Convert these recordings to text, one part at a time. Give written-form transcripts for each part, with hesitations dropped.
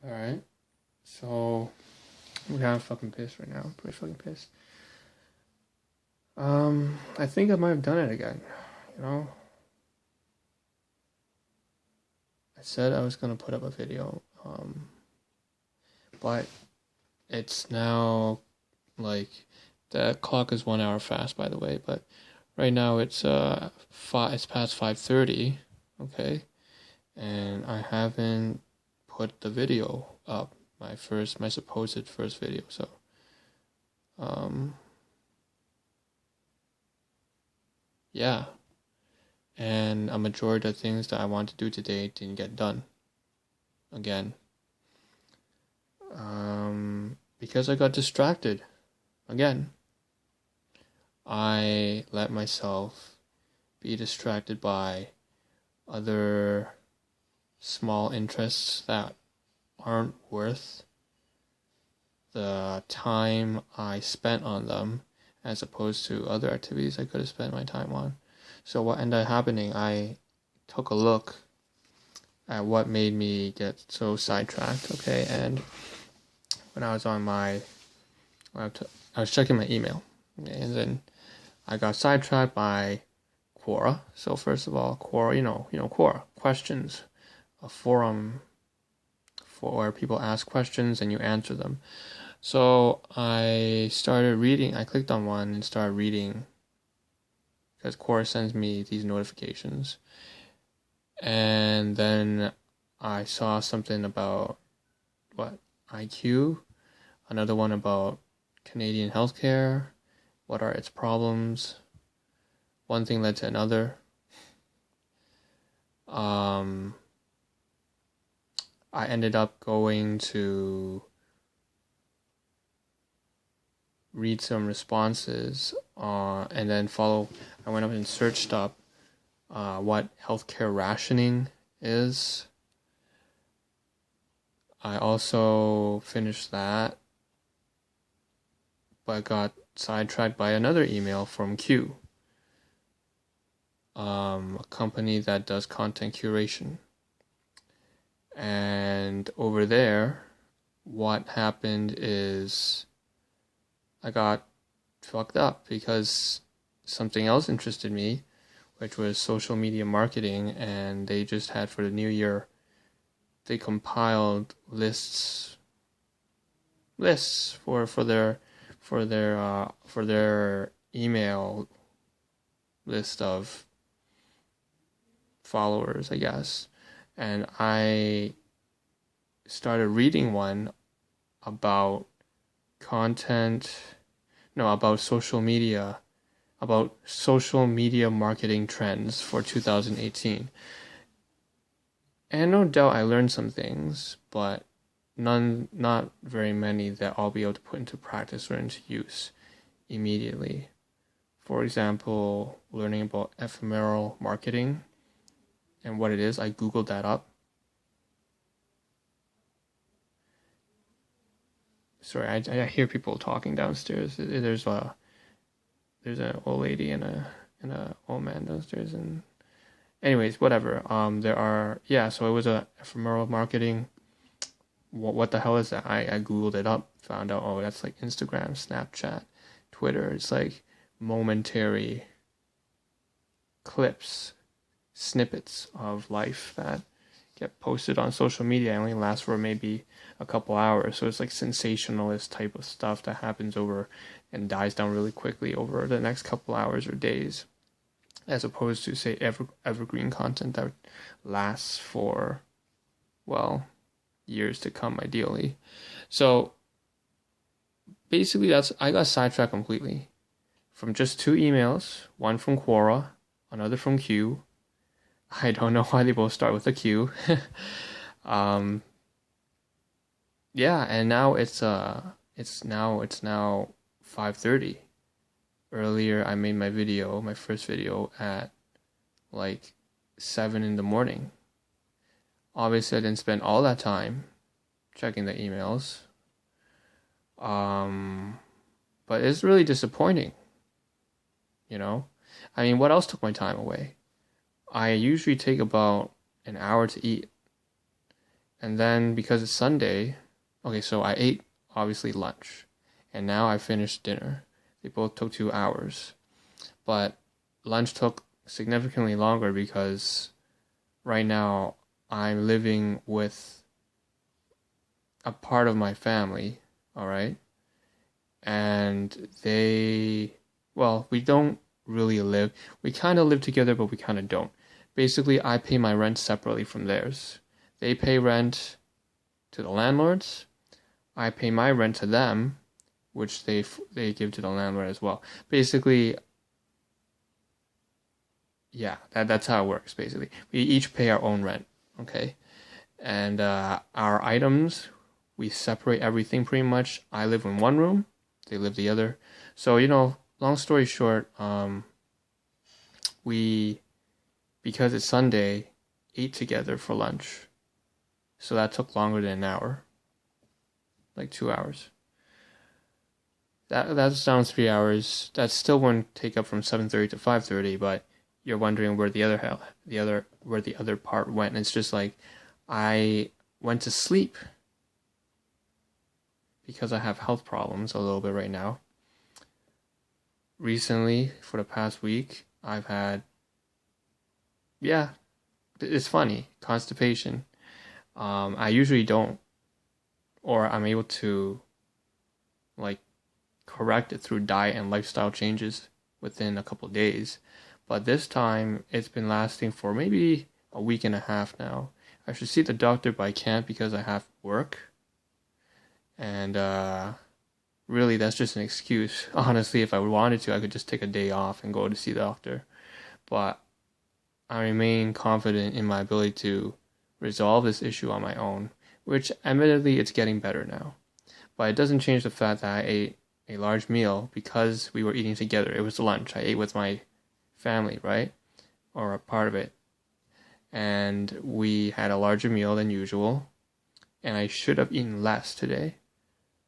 Alright, so I'm kind of fucking pissed right now. Pretty fucking pissed. I think I might have done it again. You know, I said I was gonna put up a video, but it's now like the clock is 1 hour fast, by the way. But right now it's it's past 5:30. Okay, and I haven't put the video up. My supposed first video. So um yeah, and a majority of things that I want to do today didn't get done again. Because I got distracted again. I let myself be distracted by other small interests that aren't worth the time I spent on them as opposed to other activities I could have spent my time on. So what ended up happening, I took a look at what made me get so sidetracked, okay? And when I was on my laptop, I was checking my email, okay? And then I got sidetracked by Quora. So first of all, Quora, Quora, questions, a forum for where people ask questions and you answer them. So I started reading, I clicked on one and started reading because Quora sends me these notifications. And then I saw something about IQ, another one about Canadian healthcare, what are its problems. One thing led to another. I ended up going to read some responses and then I went up and searched up what healthcare rationing is. I also finished that, but got sidetracked by another email from Q, a company that does content curation. And over there, what happened is I got fucked up because something else interested me, which was social media marketing, and they just had for the new year, they compiled lists for their email list of followers, I guess. And I started reading one about about social media marketing trends for 2018. And no doubt I learned some things, but not very many that I'll be able to put into practice or into use immediately. For example, learning about ephemeral marketing and what it is, I Googled that up. Sorry, I hear people talking downstairs. There's an old lady and a old man downstairs, and anyways, whatever. So it was a ephemeral marketing. What the hell is that? I Googled it up, found out, oh, that's like Instagram, Snapchat, Twitter. It's like momentary clips, snippets of life that get posted on social media and only last for maybe a couple hours. So it's like sensationalist type of stuff that happens over and dies down really quickly over the next couple hours or days, as opposed to, say, evergreen content that lasts for, well, years to come, ideally. So basically, I got sidetracked completely from just two emails, one from Quora, another from Q. I don't know why they both start with a Q. Yeah, and now it's now 5:30. Earlier I made my first video at like 7 in the morning. Obviously I didn't spend all that time checking the emails. But it's really disappointing. I mean, what else took my time away? I usually take about an hour to eat. And then because it's Sunday, okay, so I ate obviously lunch, and now I finished dinner. They both took 2 hours, but lunch took significantly longer because right now I'm living with a part of my family, all right? And we don't really live, we kind of live together, but we kind of don't. Basically, I pay my rent separately from theirs. They pay rent to the landlords. I pay my rent to them, which they give to the landlord as well. Basically, yeah, that's how it works, basically. We each pay our own rent, okay? And our items, we separate everything pretty much. I live in one room, they live the other. So, long story short, we, because it's Sunday, ate together for lunch. So that took longer than an hour. Like 2 hours. That's down 3 hours. That still wouldn't take up from 7:30 to 5:30, but you're wondering where the other part went. And it's just like I went to sleep because I have health problems a little bit right now. Recently, for the past week, I've had, it's funny, constipation. I usually don't, or I'm able to correct it through diet and lifestyle changes within a couple of days. But this time, it's been lasting for maybe a week and a half now. I should see the doctor, but I can't because I have work. And really, that's just an excuse. Honestly, if I wanted to, I could just take a day off and go to see the doctor. But I remain confident in my ability to resolve this issue on my own, which admittedly, it's getting better now. But it doesn't change the fact that I ate a large meal because we were eating together. It was lunch. I ate with my family, right? Or a part of it. And we had a larger meal than usual. And I should have eaten less today.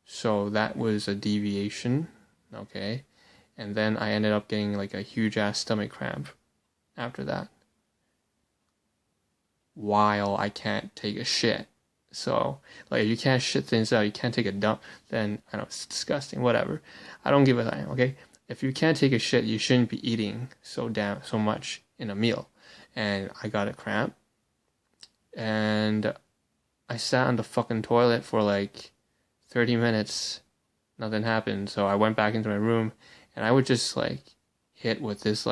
So that was a deviation, okay? And then I ended up getting a huge ass stomach cramp after that, while I can't take a shit. So, if you can't shit things out, you can't take a dump, then, I know, it's disgusting, whatever. I don't give a damn, okay? If you can't take a shit, you shouldn't be eating so much in a meal. And I got a cramp, and I sat on the fucking toilet for 30 minutes, nothing happened. So I went back into my room, and I would just hit with this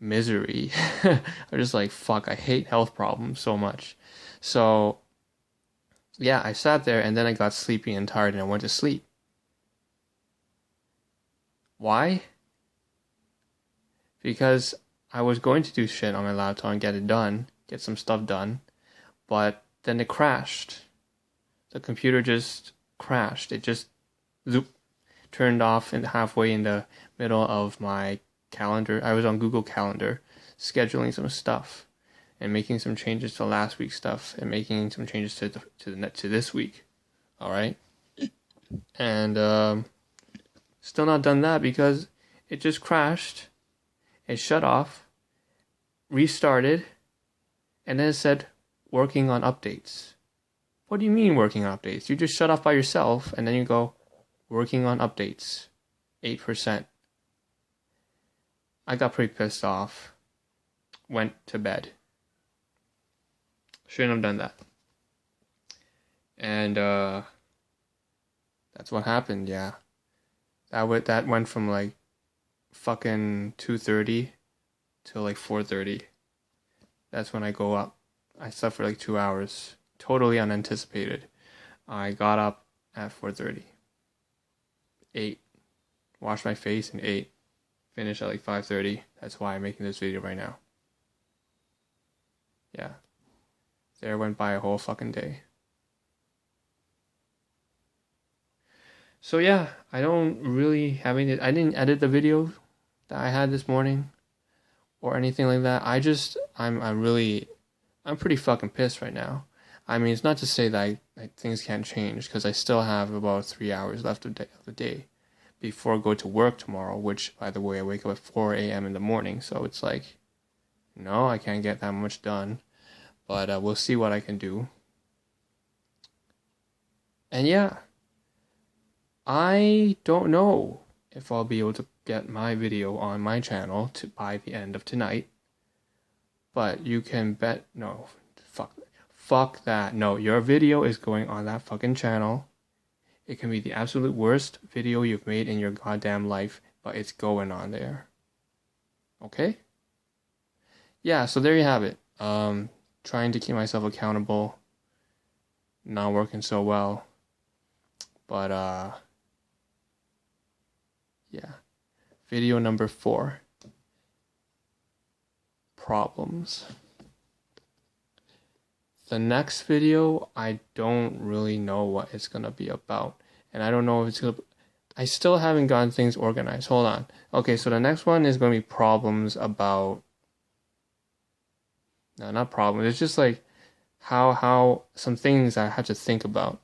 misery. I was just fuck, I hate health problems so much. So yeah, I sat there, and then I got sleepy and tired, and I went to sleep. Why? Because I was going to do shit on my laptop and get some stuff done, but then it crashed. The computer just crashed. It just turned off halfway in the middle of my calendar. I was on Google Calendar scheduling some stuff and making some changes to last week's stuff and making some changes to this week. All right? And still not done that because it just crashed. It shut off, restarted, and then it said working on updates. What do you mean working on updates? You just shut off by yourself, and then you go, working on updates, 8%. I got pretty pissed off. Went to bed. Shouldn't have done that. And that's what happened, yeah. That went from fucking 2:30 till 4:30. That's when I go up. I slept for 2 hours. Totally unanticipated. I got up at 4:30. Ate. Washed my face and ate. Finished at 5:30. That's why I'm making this video right now. Yeah. There went by a whole fucking day. So yeah, I don't really have any. I didn't edit the video that I had this morning or anything like that. I'm pretty fucking pissed right now. I mean, it's not to say that things can't change, because I still have about 3 hours left of the day before I go to work tomorrow, which, by the way, I wake up at 4 a.m. in the morning, so it's no, I can't get that much done. But we'll see what I can do. And yeah, I don't know if I'll be able to get my video on my channel by the end of tonight. But you can bet, no, fuck that. No, your video is going on that fucking channel. It can be the absolute worst video you've made in your goddamn life, but it's going on there. Okay? Yeah, so there you have it. Trying to keep myself accountable. Not working so well. But, yeah. Video number 4. Problems. The next video, I don't really know what it's gonna be about. And I don't know if it's gonna... I still haven't gotten things organized. Hold on. Okay, so the next one is gonna be problems about... No, not problems. It's just like how some things I had to think about.